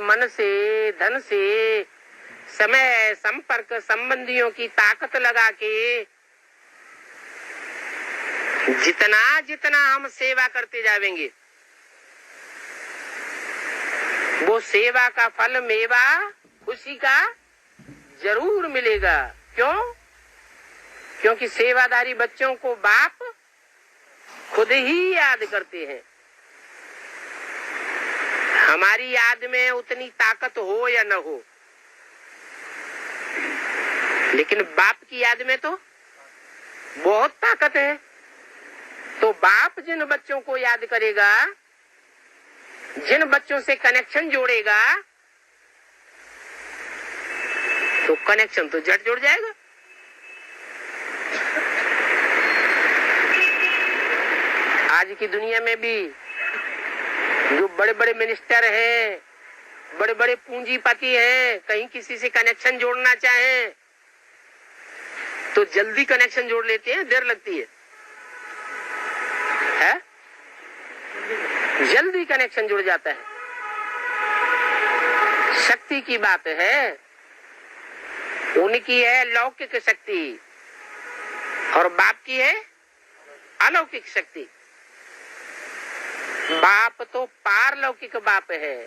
मन से, धन से, समय, संपर्क, संबंधियों की ताकत लगा के जितना जितना हम सेवा करते जाएंगे, वो सेवा का फल, मेवा खुशी का जरूर मिलेगा। क्यों? क्योंकि सेवादारी बच्चों को बाप खुद ही याद करते हैं। हमारी याद में उतनी ताकत हो या न हो, लेकिन बाप की याद में तो बहुत ताकत है। तो बाप जिन बच्चों को याद करेगा, जिन बच्चों से कनेक्शन जोड़ेगा, तो कनेक्शन तो झट जुड़ जाएगा। आज की दुनिया में भी जो बड़े बड़े मिनिस्टर हैं, बड़े बड़े पूंजीपति हैं, कहीं किसी से कनेक्शन जोड़ना चाहें तो जल्दी कनेक्शन जोड़ लेते हैं, देर लगती है? जल्दी कनेक्शन जुड़ जाता है। शक्ति की बात है, उनकी है लौकिक शक्ति और बाप की है अलौकिक शक्ति। बाप तो पारलौकिक बाप है,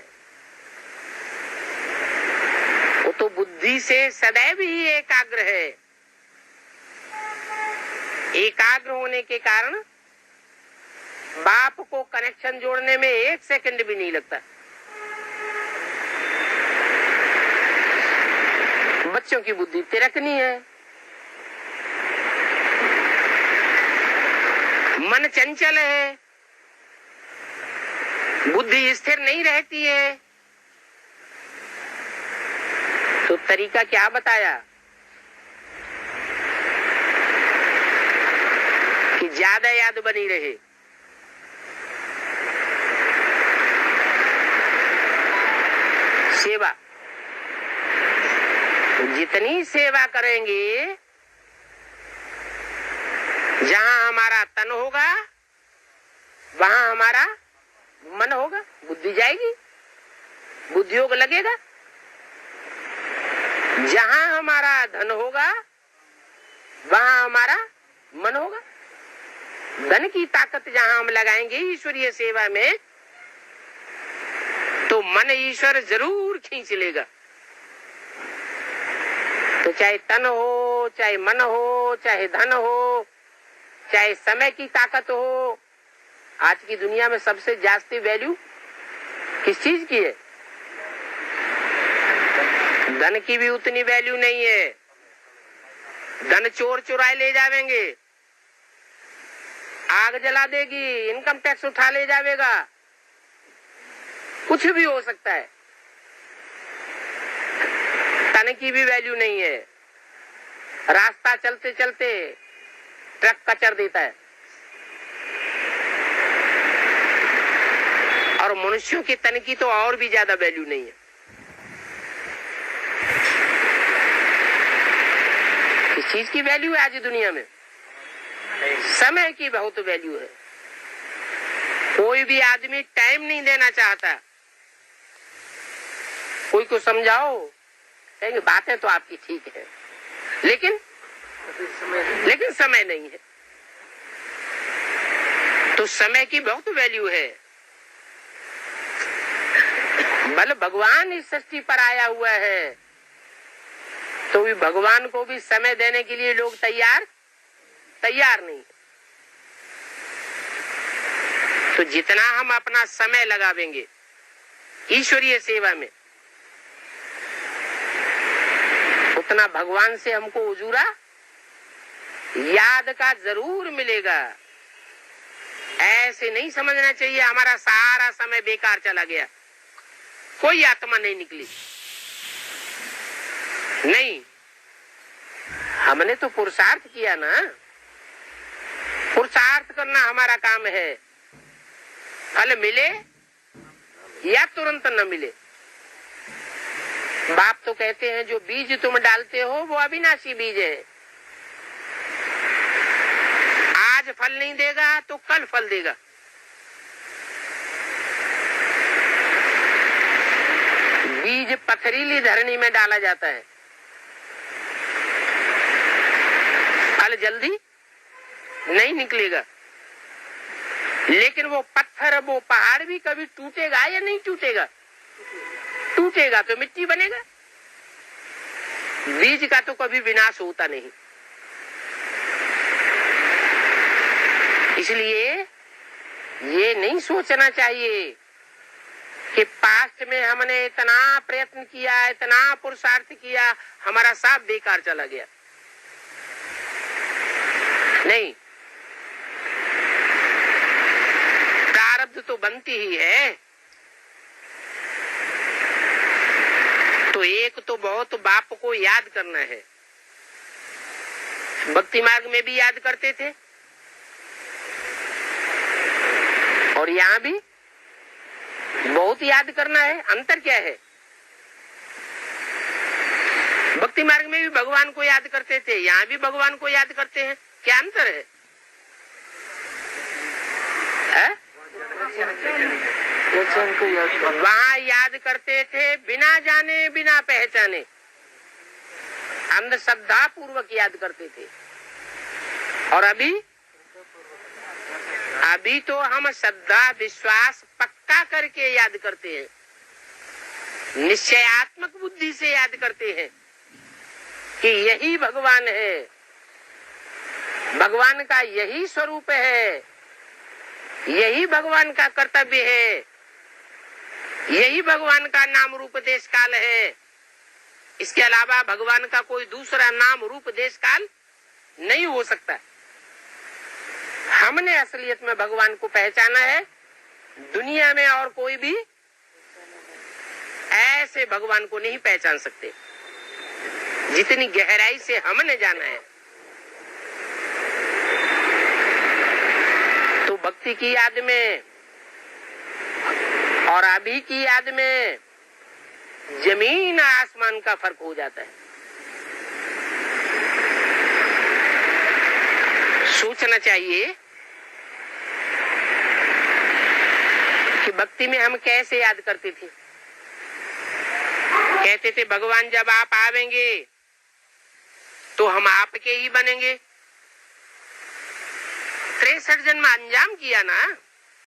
वो तो बुद्धि से सदैव ही एकाग्र है। एकाग्र होने के कारण बाप को कनेक्शन जोड़ने में 1 सेकंड भी नहीं लगता। बच्चों की बुद्धि तिरकनी है, मन चंचल है, बुद्धि स्थिर नहीं रहती है। तो तरीका क्या बताया कि ज्यादा याद बनी रहे? सेवा। जितनी सेवा करेंगे, जहां हमारा तन होगा वहां हमारा मन होगा, बुद्धि जाएगी, बुद्धि योग लगेगा। जहां हमारा धन होगा वहां हमारा मन होगा। धन की ताकत जहां हम लगाएंगे ईश्वरीय सेवा में, तो मन ईश्वर जरूर खींच लेगा। तो चाहे तन हो, चाहे मन हो, चाहे धन हो, चाहे समय की ताकत हो। आज की दुनिया में सबसे जास्ती वैल्यू किस चीज की है? धन की भी उतनी वैल्यू नहीं है। धन चोर चुराए ले जावेंगे, आग जला देगी, इनकम टैक्स उठा ले जावेगा, कुछ भी हो सकता है। तन की भी वैल्यू नहीं है। रास्ता चलते चलते ट्रक कचर देता है। और मनुष्यों के तन की तो और भी ज्यादा वैल्यू नहीं है। किस चीज की वैल्यू है आज दुनिया में? समय की बहुत वैल्यू है। कोई भी आदमी टाइम नहीं देना चाहता। कोई को समझाओ, कहेंगे बातें तो आपकी ठीक है, लेकिन समय नहीं है। तो समय की बहुत वैल्यू है। बल भगवान इस सृष्टि पर आया हुआ है, तो भी भगवान को भी समय देने के लिए लोग तैयार नहीं। तो जितना हम अपना समय लगावेंगे ईश्वरीय सेवा में, उतना भगवान से हमको उजूरा याद का जरूर मिलेगा। ऐसे नहीं समझना चाहिए हमारा सारा समय बेकार चला गया, कोई आत्मा नहीं निकली। नहीं, हमने तो पुरुषार्थ किया ना। पुरुषार्थ करना हमारा काम है। फल मिले या तुरंत न मिले। बाप तो कहते हैं जो बीज तुम डालते हो वो अविनाशी बीज है। आज फल नहीं देगा तो कल फल देगा। बीज पथरीली धरनी में डाला जाता है, फल जल्दी नहीं निकलेगा। लेकिन वो पत्थर, वो पहाड़ भी कभी टूटेगा या नहीं टूटेगा? टूटेगा तो मिट्टी बनेगा। बीज का तो कभी विनाश होता नहीं। इसलिए ये नहीं सोचना चाहिए कि पास्ट में हमने इतना प्रयत्न किया, इतना पुरुषार्थ किया, हमारा सब बेकार चला गया। नहीं, प्रारब्ध तो बनती ही है। तो एक तो बहुत बाप को याद करना है। भक्ति मार्ग में भी याद करते थे और यहाँ भी बहुत याद करना है। अंतर क्या है? भक्ति मार्ग में भी भगवान को याद करते थे, यहाँ भी भगवान को याद करते हैं। क्या अंतर है? वहाँ याद करते थे बिना जाने बिना पहचाने, अंधश्रद्धा पूर्वक याद करते थे। और अभी तो हम श्रद्धा विश्वास पक्का करके याद करते हैं, निश्चयात्मक बुद्धि से याद करते हैं कि यही भगवान है, भगवान का यही स्वरूप है, यही भगवान का कर्तव्य है, यही भगवान का नाम रूप देश काल है। इसके अलावा भगवान का कोई दूसरा नाम रूप देश काल नहीं हो सकता। हमने असलियत में भगवान को पहचाना है। दुनिया में और कोई भी ऐसे भगवान को नहीं पहचान सकते जितनी गहराई से हमने जाना है। तो भक्ति की याद में और अभी की याद में जमीन आसमान का फर्क हो जाता है। सोचना चाहिए कि भक्ति में हम कैसे याद करते थे। कहते थे भगवान जब आप आवेंगे तो हम आपके ही बनेंगे। 63 जन्म अंजाम किया ना,